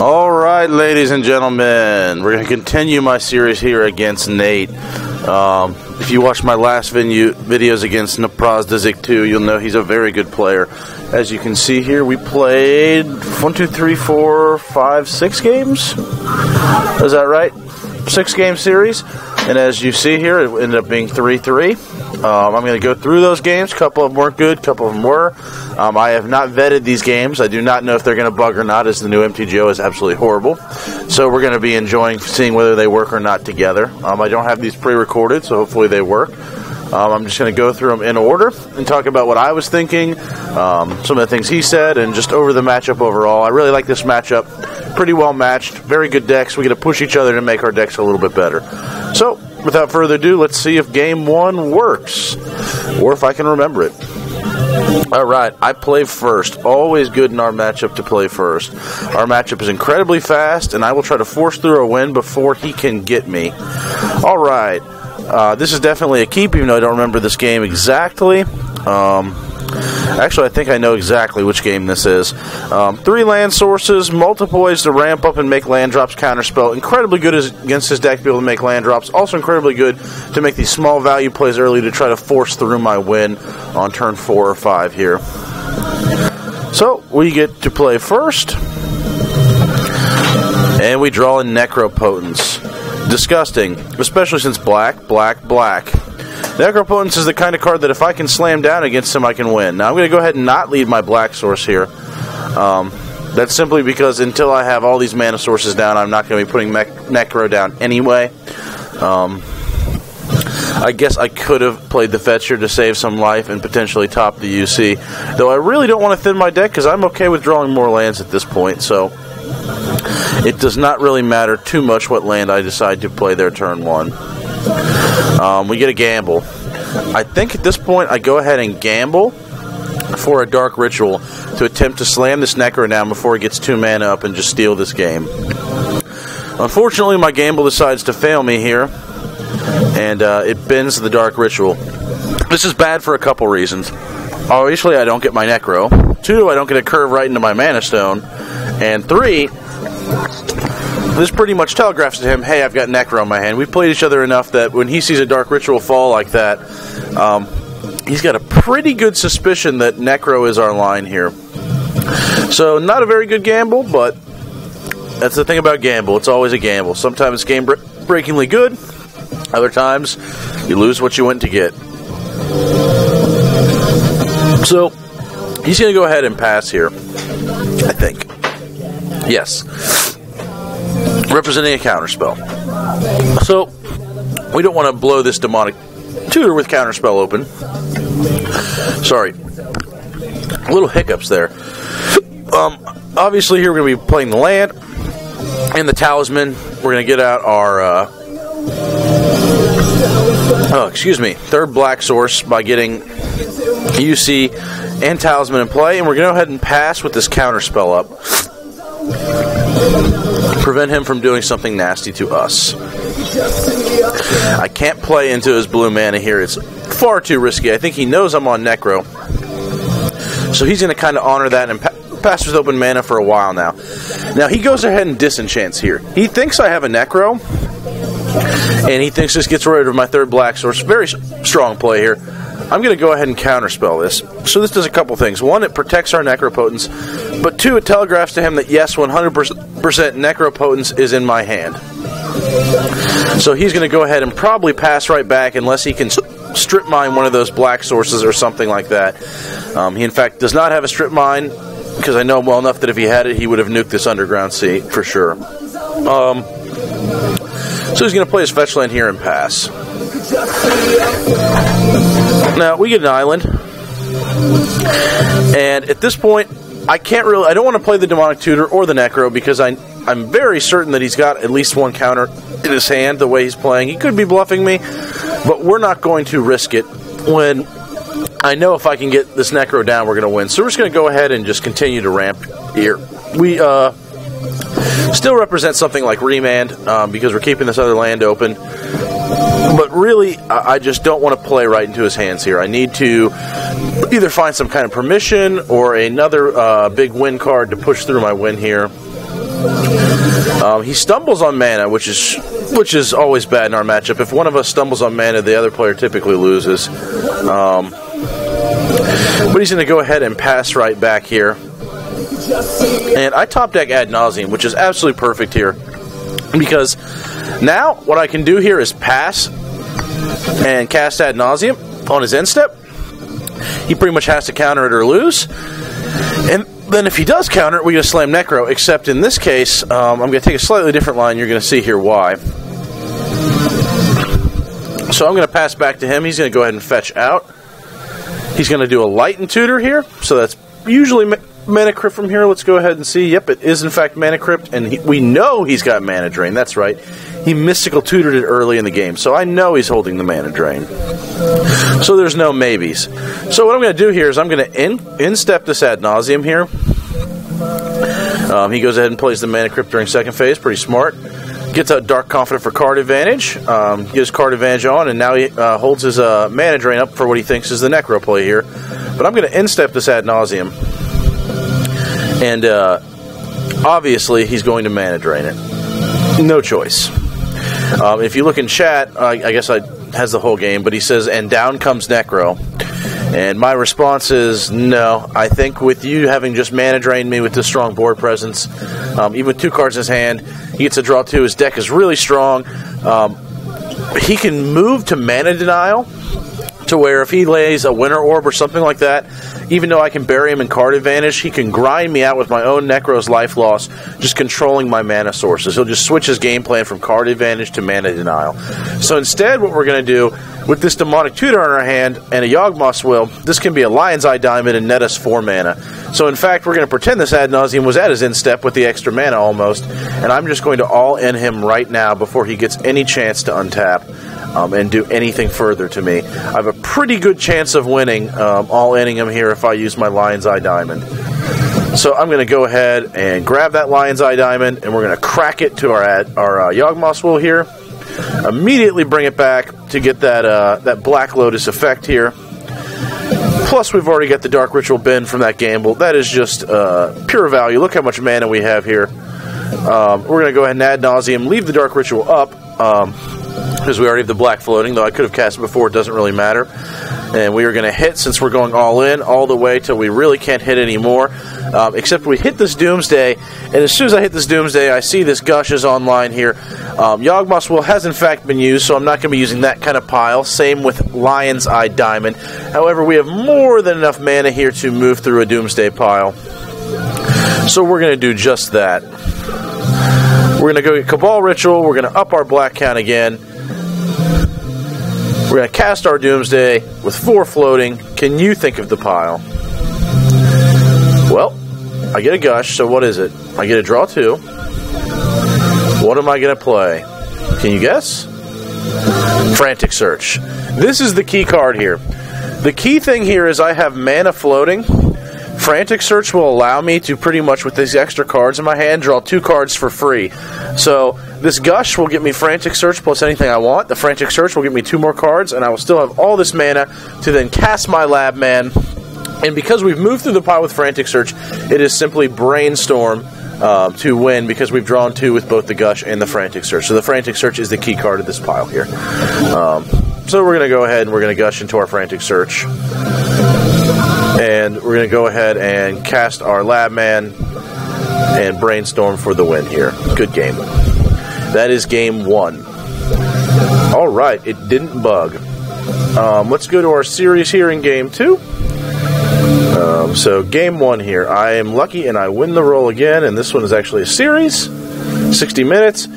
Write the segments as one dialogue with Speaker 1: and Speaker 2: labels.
Speaker 1: Alright, ladies and gentlemen, we're going to continue my series here against Nate. If you watched my last videos against nprawdzik2, you'll know he's a very good player. As you can see here, we played 1, 2, 3, 4, 5, 6 games? Is that right? 6-game series. And as you see here, it ended up being 3-3. I'm going to go through those games. A couple of them weren't good, a couple of them were. I have not vetted these games. I do not know if they're going to bug or not, as the new MTGO is absolutely horrible. So we're going to be enjoying seeing whether they work or not together. I don't have these pre-recorded, so hopefully they work. I'm just going to go through them in order and talk about what I was thinking, some of the things he said, and just over the matchup overall. I really like this matchup. Pretty well matched. Very good decks. We get to push each other to make our decks a little bit better. So, without further ado, let's see if Game 1 works, or if I can remember it. Alright, I play first. Always good in our matchup to play first. Our matchup is incredibly fast, and I will try to force through a win before he can get me. Alright, this is definitely a keep, even though I don't remember this game exactly. Actually, I think I know exactly which game this is. 3 land sources, multiple ways to ramp up and make land drops counterspell. Incredibly good against his deck to be able to make land drops. Also incredibly good to make these small value plays early to try to force through my win on turn 4 or 5 here. So, we get to play first. And we draw in Necropotence. Disgusting, especially since black. Necropotence is the kind of card that if I can slam down against him, I can win. Now, I'm going to go ahead and not lead my black source here. That's simply because until I have all these mana sources down, I'm not going to be putting Necro down anyway. I guess I could have played the Fetcher to save some life and potentially top the UC. Though I really don't want to thin my deck because I'm okay with drawing more lands at this point, so it does not really matter too much what land I decide to play there turn 1. We get a gamble. I think at this point I go ahead and gamble for a Dark Ritual to attempt to slam this Necro down before he gets 2 mana up and just steal this game. Unfortunately, my gamble decides to fail me here, and it bends the Dark Ritual. This is bad for a couple reasons. Obviously, I don't get my Necro. 2, I don't get a curve right into my Mana Stone. And 3, this pretty much telegraphs to him, hey, I've got Necro in my hand. We've played each other enough that when he sees a Dark Ritual fall like that, he's got a pretty good suspicion that Necro is our line here. So, not a very good gamble, but that's the thing about gamble. It's always a gamble. Sometimes it's game-breakingly good. Other times, you lose what you went to get. So, he's going to go ahead and pass here, I think. Yes. Representing a counterspell. So, we don't want to blow this demonic tutor with counterspell open. Sorry. Little hiccups there. Obviously, here we're going to be playing the land and the talisman. We're going to get out our third black source by getting UC and talisman in play, and we're going to go ahead and pass with this counterspell up. Prevent him from doing something nasty to us. I can't play into his blue mana here. It's far too risky. I think he knows I'm on Necro. So he's going to kind of honor that and pass with open mana for a while now. Now he goes ahead and disenchants here. He thinks I have a Necro, and he thinks this gets rid of my third black source. Very strong play here. I'm going to go ahead and counterspell this. So this does a couple things. 1, it protects our Necropotence. But 2, it telegraphs to him that yes, 100% Necropotence is in my hand. So he's going to go ahead and probably pass right back unless he can strip mine one of those black sources or something like that. He in fact does not have a strip mine, because I know him well enough that if he had it, he would have nuked this Underground Sea for sure. So he's going to play his fetch land here and pass. Now, we get an island, and at this point, I don't want to play the Demonic Tutor or the Necro, because I'm very certain that he's got at least one counter in his hand, the way he's playing. He could be bluffing me, but we're not going to risk it when I know if I can get this Necro down, we're going to win. So we're just going to go ahead and just continue to ramp here. We still represent something like Remand, because we're keeping this other land open. But really, I just don't want to play right into his hands here. I need to either find some kind of permission or another big win card to push through my win here. He stumbles on mana, which is always bad in our matchup. If one of us stumbles on mana, the other player typically loses. But he's going to go ahead and pass right back here. And I top deck Ad Nauseam, which is absolutely perfect here. Because now what I can do here is pass and cast Ad Nauseam on his end step. He pretty much has to counter it or lose. And then if he does counter it, we get a Slam Necro, except in this case, I'm going to take a slightly different line. You're going to see here why. So I'm going to pass back to him. He's going to go ahead and fetch out. He's going to do a Lighten Tutor here. So that's usually Mana Crypt from here. Let's go ahead and see. Yep, it is in fact Mana Crypt, and we know he's got Mana Drain. That's right. He Mystical Tutored it early in the game, so I know he's holding the Mana Drain. So there's no maybes. So what I'm going to do here is I'm going to instep this Ad Nauseam here. He goes ahead and plays the Mana Crypt during second phase. Pretty smart. Gets a Dark Confidant for card advantage. Gives card advantage on, and now he holds his Mana Drain up for what he thinks is the Necro play here. But I'm going to instep this Ad Nauseam. And obviously he's going to Mana Drain it. No choice. If you look in chat, I guess I has the whole game, but he says, and down comes Necro. And my response is, no. I think with you having just Mana Drained me with this strong board presence, even with 2 cards in his hand, he gets to draw 2. His deck is really strong. He can move to Mana Denial, to where if he lays a Winter Orb or something like that, even though I can bury him in card advantage, he can grind me out with my own Necro's life loss, just controlling my mana sources. He'll just switch his game plan from card advantage to Mana Denial. So instead, what we're going to do, with this Demonic Tutor in our hand and a Yawgmoth's Will, this can be a Lion's Eye Diamond and net us 4 mana. So in fact, we're going to pretend this Ad Nauseam was at his instep with the extra mana almost, and I'm just going to all-in him right now before he gets any chance to untap. And do anything further to me. I have a pretty good chance of winning all-inning him here if I use my Lion's Eye Diamond. So I'm going to go ahead and grab that Lion's Eye Diamond, and we're going to crack it to our Yawgmoth's Will here. Immediately bring it back to get that Black Lotus effect here. Plus, we've already got the Dark Ritual bin from that gamble. That is just pure value. Look how much mana we have here. We're going to go ahead and Ad Nauseam, leave the Dark Ritual up. Because we already have the black floating, though I could have cast it before, it doesn't really matter. And we are going to hit, since we're going all in, all the way till we really can't hit anymore. Except we hit this Doomsday, and as soon as I hit this Doomsday, I see this Gush is online here. Yawgmoth's Will has in fact been used, so I'm not going to be using that kind of pile. Same with Lion's Eye Diamond. However, we have more than enough mana here to move through a Doomsday pile. So we're going to do just that. We're going to go get Cabal Ritual. We're going to up our black count again. We're going to cast our Doomsday with 4 floating. Can you think of the pile? Well, I get a Gush, so what is it? I get a draw 2. What am I going to play? Can you guess? Frantic Search. This is the key card here. The key thing here is I have mana floating. Frantic Search will allow me to pretty much, with these extra cards in my hand, draw 2 cards for free. So this Gush will get me Frantic Search plus anything I want. The Frantic Search will get me 2 more cards, and I will still have all this mana to then cast my Lab Man. And because we've moved through the pile with Frantic Search, it is simply Brainstorm to win, because we've drawn 2 with both the Gush and the Frantic Search. So the Frantic Search is the key card of this pile here. So we're going to go ahead and we're going to Gush into our Frantic Search. And we're going to go ahead and cast our Lab Man and Brainstorm for the win here. Good game. That is game 1. Alright, it didn't bug. Let's go to our series here in game 2. So game 1 here. I am lucky and I win the roll again, and this one is actually a series. 60 minutes.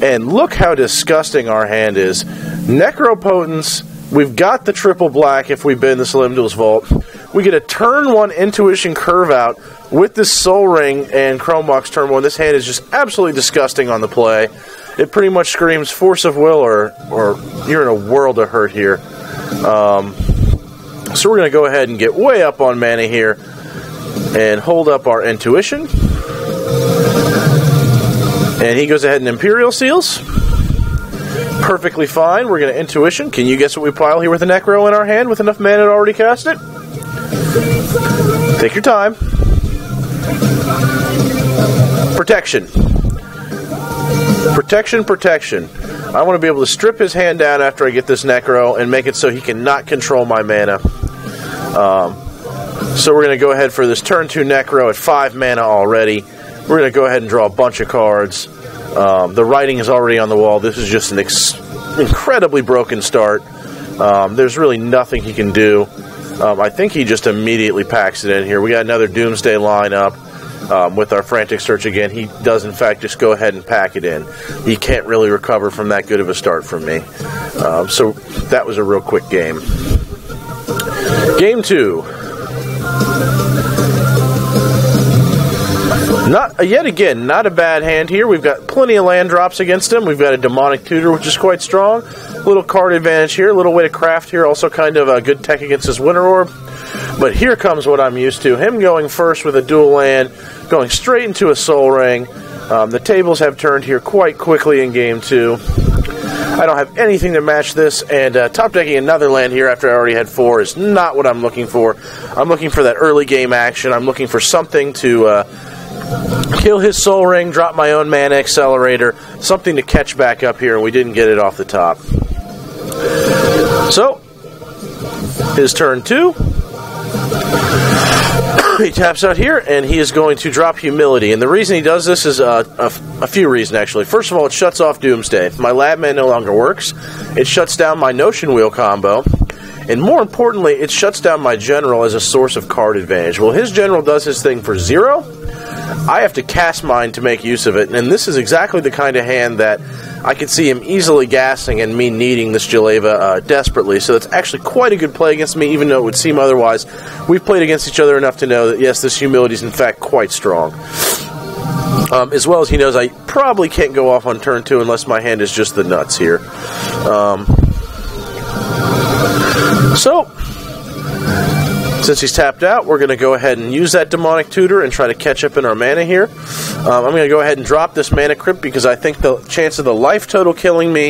Speaker 1: And look how disgusting our hand is. Necropotence. We've got the triple black if we bend the Salimdul's Vault. We get a turn 1 Intuition Curve Out with this Soul Ring and Chrome Walk's turn 1. This hand is just absolutely disgusting on the play. It pretty much screams Force of Will or you're in a world of hurt here. So we're going to go ahead and get way up on mana here and hold up our Intuition. And he goes ahead and Imperial Seals. Perfectly fine. We're going to Intuition. Can you guess what we pile here with a Necro in our hand with enough mana to already cast it? Take your time.
Speaker 2: Protection. Protection, protection. I want to be able to strip his hand down after I get this Necro and make it so he cannot control my mana. So we're going to go ahead for this turn 2 Necro at 5 mana already. We're going to go ahead and draw a bunch of cards. The writing is already on the wall. This is just an incredibly broken start. There's really nothing he can do. I think he just immediately packs it in here. We got another Doomsday lineup. With our Frantic Search again, he does in fact just go ahead and pack it in. He can't really recover from that good of a start from me. So that was a real quick game. Game 2. Yet again, not a bad hand here. We've got plenty of land drops against him. We've got a Demonic Tutor, which is quite strong. A little card advantage here, a little way to craft here. Also kind of a good tech against his Winter Orb. But here comes what I'm used to. Him going first with a dual land, going straight into a Soul Ring. The tables have turned here quite quickly in Game 2. I don't have anything to match this, and top decking another land here after I already had 4 is not what I'm looking for. I'm looking for that early game action. I'm looking for something to kill his Soul Ring, drop my own Mana Accelerator, something to catch back up here, and we didn't get it off the top. So, his turn 2. He taps out here, and he is going to drop Humility. And the reason he does this is a few reasons, actually. First of all, it shuts off Doomsday. If my Lab Man no longer works, it shuts down my Notion Wheel combo. And more importantly, it shuts down my General as a source of card advantage. Well, his General does his thing for 0. I have to cast mine to make use of it. And this is exactly the kind of hand that I could see him easily gassing and me needing this Jeleva desperately. So it's actually quite a good play against me, even though it would seem otherwise. We've played against each other enough to know that, yes, this Humility is in fact quite strong. As well as he knows I probably can't go off on turn 2 unless my hand is just the nuts here. So, since he's tapped out, we're going to go ahead and use that Demonic Tutor and try to catch up in our mana here. I'm going to go ahead and drop this Mana Crypt because I think the chance of the life total killing me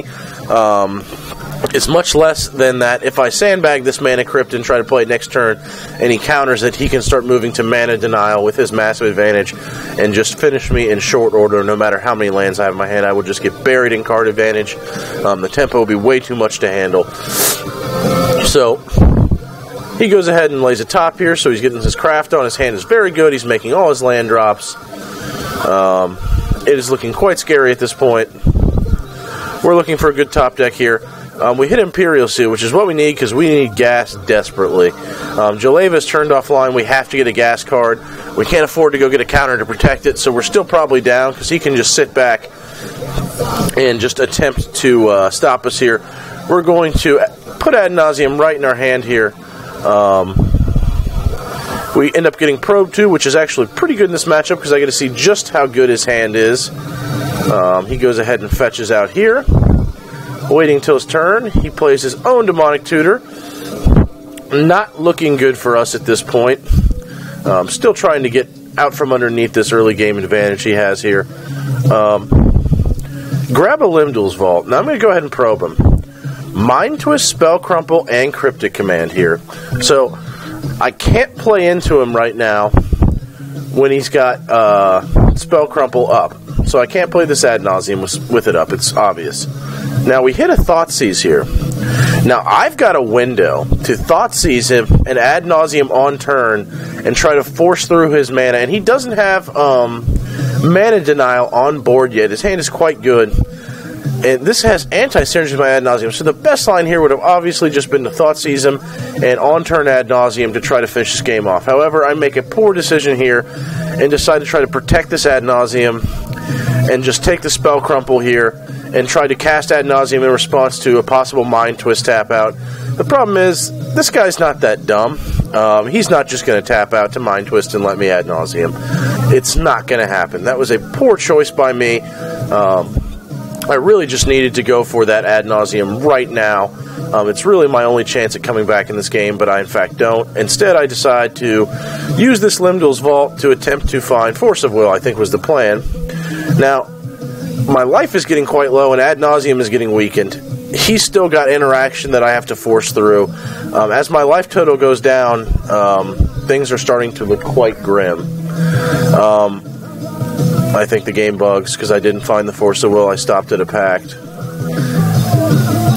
Speaker 2: is much less than that. If I sandbag this Mana Crypt and try to play it next turn and he counters it, he can start moving to Mana Denial with his massive advantage and just finish me in short order. No matter how many lands I have in my hand, I will just get buried in card advantage. The tempo will be way too much to handle. So he goes ahead and lays a top here, so he's getting his craft on. His hand is very good. He's making all his land drops. It is looking quite scary at this point. We're looking for a good top deck here. We hit Imperial Seal, which is what we need because we need gas desperately. Jeleva is turned offline. We have to get a gas card. We can't afford to go get a counter to protect it, so we're still probably down because he can just sit back and just attempt to stop us here. We're going to put Ad Nauseam right in our hand here. We end up getting Probe 2, which is actually pretty good in this matchup because I get to see just how good his hand is. He goes ahead and fetches out here. Waiting until his turn, he plays his own Demonic Tutor. Not looking good for us at this point. Still trying to get out from underneath this early game advantage he has here. Grab a Limdol's Vault. Now I'm going to go ahead and probe him. Mind Twist, Spell Crumple, and Cryptic Command here. So I can't play into him right now when he's got Spell Crumple up. So I can't play this Ad Nauseam with it up. It's obvious. Now we hit a Thoughtseize here. Now I've got a window to Thoughtseize him and Ad Nauseam on turn and try to force through his mana. And he doesn't have Mana Denial on board yet. His hand is quite good. And this has anti-synergy by Ad Nauseam. So the best line here would have obviously just been to Thoughtseize him and on-turn Ad Nauseam to try to finish this game off. However, I make a poor decision here and decide to try to protect this Ad Nauseam and just take the Spell Crumple here and try to cast Ad Nauseam in response to a possible Mind Twist tap out. The problem is, this guy's not that dumb. He's not just going to tap out to Mind Twist and let me Ad Nauseam. It's not going to happen. That was a poor choice by me. I really just needed to go for that Ad Nauseam right now. It's really my only chance at coming back in this game, but I in fact don't. Instead, I decide to use this Limdol's Vault to attempt to find Force of Will, I think was the plan. Now, my life is getting quite low, and Ad Nauseam is getting weakened. He's still got interaction that I have to force through. As my life total goes down, things are starting to look quite grim. I think the game bugs because I didn't find the Force of Will. I stopped at a pact.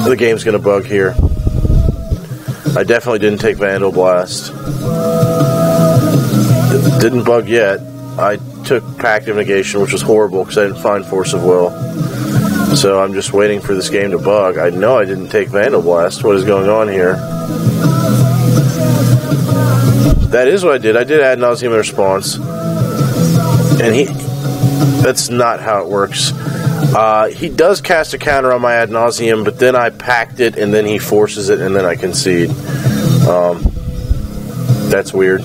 Speaker 2: The game's going to bug here. I definitely didn't take Vandal Blast. It didn't bug yet. I took Pact of Negation, which was horrible because I didn't find Force of Will. So I'm just waiting for this game to bug. I know I didn't take Vandal Blast. What is going on here? That is what I did. I did ad nauseam in response. And that's not how it works. He does cast a counter on my ad nauseam, but then I packed it, and then he forces it, and then I concede. That's weird.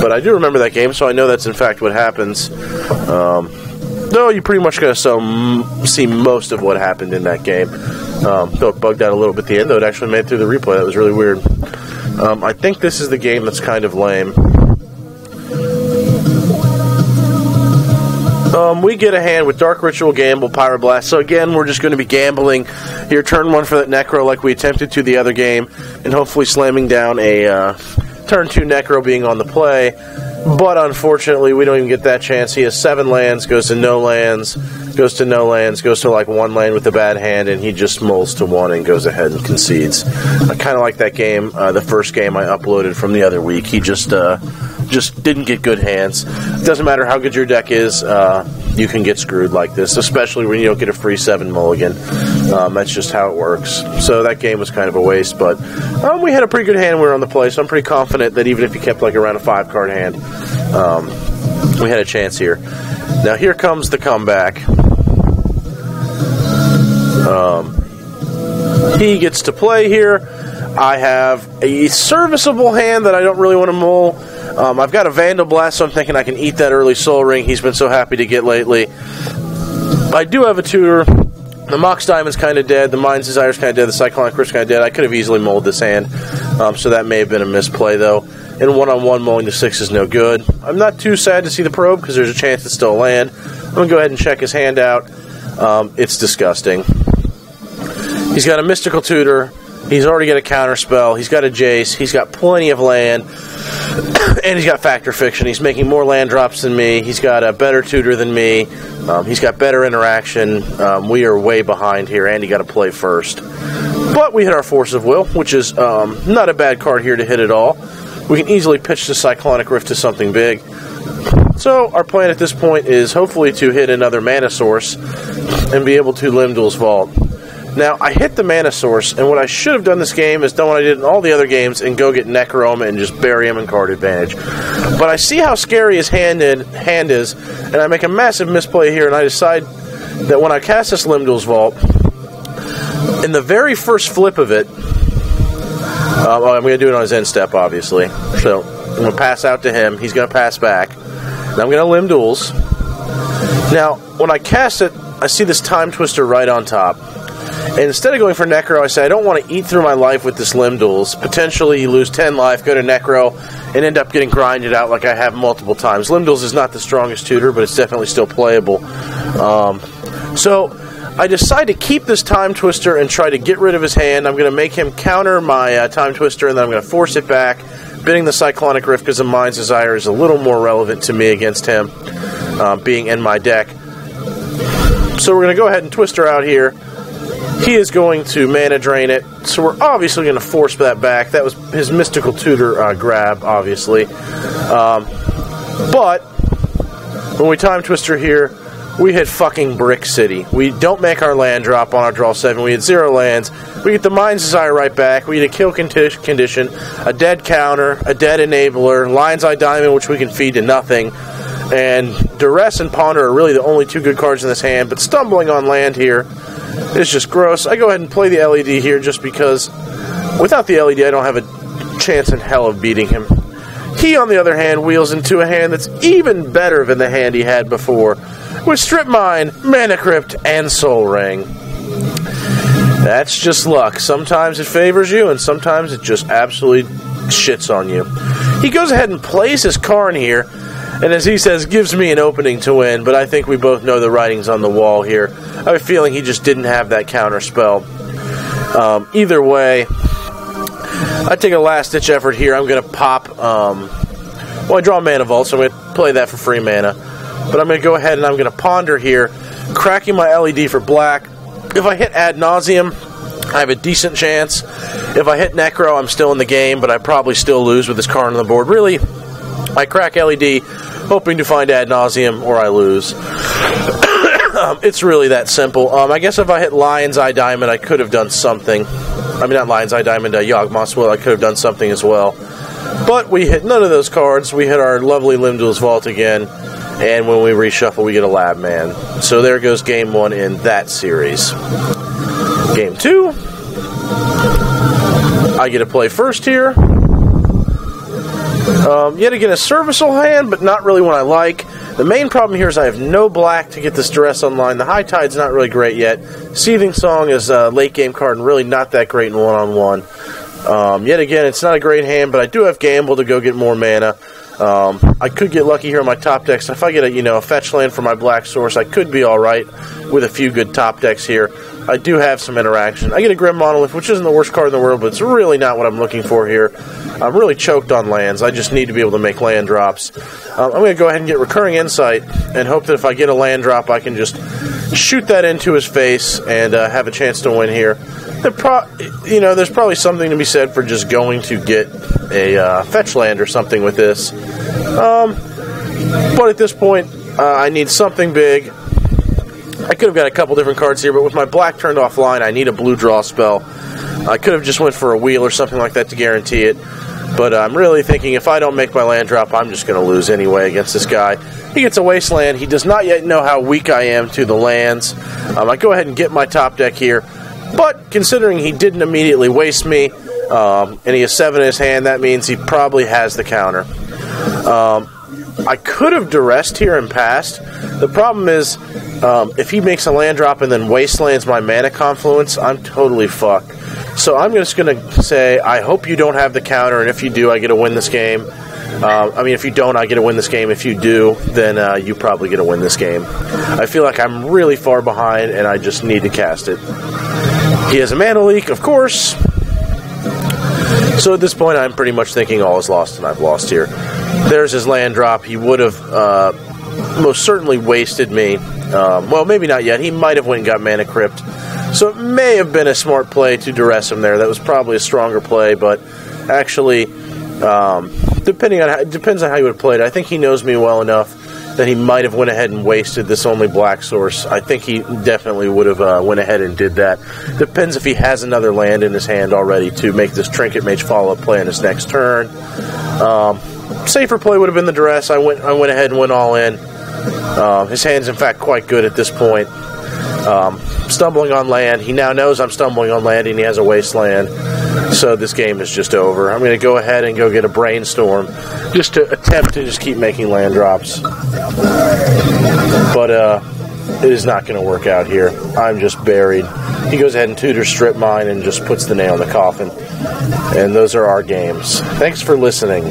Speaker 2: But I do remember that game, so I know that's in fact what happens. Though you pretty much got to see most of what happened in that game. Though it bugged out a little bit at the end, though it actually made it through the replay. That was really weird. I think this is the game that's kind of lame. We get a hand with Dark Ritual, Gamble, Pyroblast. So again, we're just going to be gambling here. Turn 1 for that Necro like we attempted to the other game, and hopefully slamming down a turn 2 Necro being on the play. But unfortunately, we don't even get that chance. He has 7 lands, goes to no lands, goes to no lands, goes to like 1 land with a bad hand, and he just mulls to 1 and goes ahead and concedes. I kind of like that game, the first game I uploaded from the other week. He just didn't get good hands. It doesn't matter how good your deck is, you can get screwed like this, especially when you don't get a free 7 mulligan. That's just how it works. So that game was kind of a waste, but we had a pretty good hand when we were on the play, so I'm pretty confident that even if you kept like around a 5-card hand, we had a chance here. Now here comes the comeback. He gets to play here. I have a serviceable hand that I don't really want to mull. I've got a Vandal Blast, so I'm thinking I can eat that early Soul Ring he's been so happy to get lately. I do have a tutor. The Mox Diamond's kind of dead. The Mind's Desire's kind of dead. The Cyclonic Rift's kind of dead. I could have easily mulled this hand, so that may have been a misplay, though. And one-on-one mulling to 6 is no good. I'm not too sad to see the probe, because there's a chance it's still a land. I'm going to go ahead and check his hand out. It's disgusting. He's got a Mystical Tutor. He's already got a counter spell. He's got a Jace. He's got plenty of land. And he's got Factor Fiction. He's making more land drops than me. He's got a better tutor than me. He's got better interaction. We are way behind here. Andy got to play first. But we hit our Force of Will, which is not a bad card here to hit at all. We can easily pitch the Cyclonic Rift to something big. So our plan at this point is hopefully to hit another mana source and be able to Lim-Dûl's Vault. Now, I hit the mana source, and what I should have done this game is done what I did in all the other games and go get Necroma and just bury him in card advantage. But I see how scary his hand is, and I make a massive misplay here, and I decide that when I cast this Lim-Dûl's Vault, in the very first flip of it, I'm going to do it on his end step, obviously. So I'm going to pass out to him. He's going to pass back. Now I'm going to Lim-Dûl's. Now, when I cast it, I see this Time Twister right on top. And instead of going for Necro, I say, I don't want to eat through my life with this Lim-Dûl's. Potentially, you lose 10 life, go to Necro, and end up getting grinded out like I have multiple times. Lim-Dûl's is not the strongest tutor, but it's definitely still playable. So I decide to keep this Time Twister and try to get rid of his hand. I'm going to make him counter my Time Twister, and then I'm going to force it back, bidding the Cyclonic Rift because the Mind's Desire is a little more relevant to me against him, being in my deck. So we're going to go ahead and Twister out here. He is going to mana drain it, so we're obviously going to force that back. That was his Mystical Tutor grab, obviously. But when we Time Twister here, we hit fucking Brick City. We don't make our land drop on our draw 7. We hit 0 lands. We get the Mind's Desire right back. We get a kill condition, a dead counter, a dead enabler, Lion's Eye Diamond, which we can feed to nothing. And Duress and Ponder are really the only 2 good cards in this hand, but stumbling on land here is just gross. I go ahead and play the LED here just because without the LED I don't have a chance in hell of beating him. He, on the other hand, wheels into a hand that's even better than the hand he had before, with Strip Mine, Mana Crypt, and Soul Ring. That's just luck. Sometimes it favors you, and sometimes it just absolutely shits on you. He goes ahead and plays his Karn here, and as he says, gives me an opening to win, but I think we both know the writing's on the wall here. I have a feeling he just didn't have that counter spell. Either way, I take a last-ditch effort here. I'm going to pop... I draw Mana Vault, so I'm going to play that for free mana. But I'm going to go ahead and I'm going to ponder here, cracking my LED for black. If I hit ad nauseum, I have a decent chance. If I hit necro, I'm still in the game, but I probably still lose with this card on the board. Really, I crack LED, hoping to find ad nauseum, or I lose. It's really that simple. I guess if I hit Lion's Eye Diamond, I could have done something. I mean, not Lion's Eye Diamond, Yawgmoth's Will, I could have done something as well. But we hit none of those cards. We hit our lovely Limdol's Vault again, and when we reshuffle, we get a Lab Man. So there goes game 1 in that series. Game 2, I get to play first here. Yet again, a serviceable hand, but not really one I like. The main problem here is I have no black to get this Duress online. The High Tide's not really great yet. Seething Song is a late-game card and really not that great in one-on-one. Yet again, it's not a great hand, but I do have Gamble to go get more mana. I could get lucky here on my top decks. If I get a fetch land for my black source, I could be alright with a few good top decks here. I do have some interaction. I get a Grim Monolith, which isn't the worst card in the world, but it's really not what I'm looking for here. I'm really choked on lands. I just need to be able to make land drops. I'm going to go ahead and get Recurring Insight and hope that if I get a land drop, I can just shoot that into his face and have a chance to win here. There's probably something to be said for just going to get a fetch land or something with this. But at this point, I need something big. I could have got a couple different cards here, but with my black turned offline, I need a blue draw spell. I could have just went for a wheel or something like that to guarantee it. But I'm really thinking if I don't make my land drop, I'm just going to lose anyway against this guy. He gets a Wasteland. He does not yet know how weak I am to the lands. I go ahead and get my top deck here. But considering he didn't immediately waste me, and he has 7 in his hand, that means he probably has the counter. I could have Duressed here and passed. The problem is, if he makes a land drop and then Wastelands my mana confluence, I'm totally fucked. So I'm just going to say, I hope you don't have the counter, and if you do, I get to win this game. If you don't, I get to win this game. If you do, then you probably get to win this game. I feel like I'm really far behind, and I just need to cast it. He has a mana leak, of course. So at this point, I'm pretty much thinking all is lost, and I've lost here. There's his land drop. He would have most certainly wasted me. Well, maybe not yet. He might have went and got Mana Crypt. So it may have been a smart play to Duress him there. That was probably a stronger play, but actually, depends on how he would have played. I think he knows me well enough that he might have went ahead and wasted this only black source. I think he definitely would have went ahead and did that. Depends if he has another land in his hand already to make this Trinket Mage follow-up play in his next turn. Safer play would have been the Duress. I went ahead and went all in. His hand's in fact quite good at this point. Stumbling on land. He now knows I'm stumbling on land and he has a Wasteland. So this game is just over. I'm going to go ahead and go get a Brainstorm just to attempt to just keep making land drops. But it is not going to work out here. I'm just buried. He goes ahead and tutors Strip Mine and just puts the nail in the coffin. And those are our games. Thanks for listening.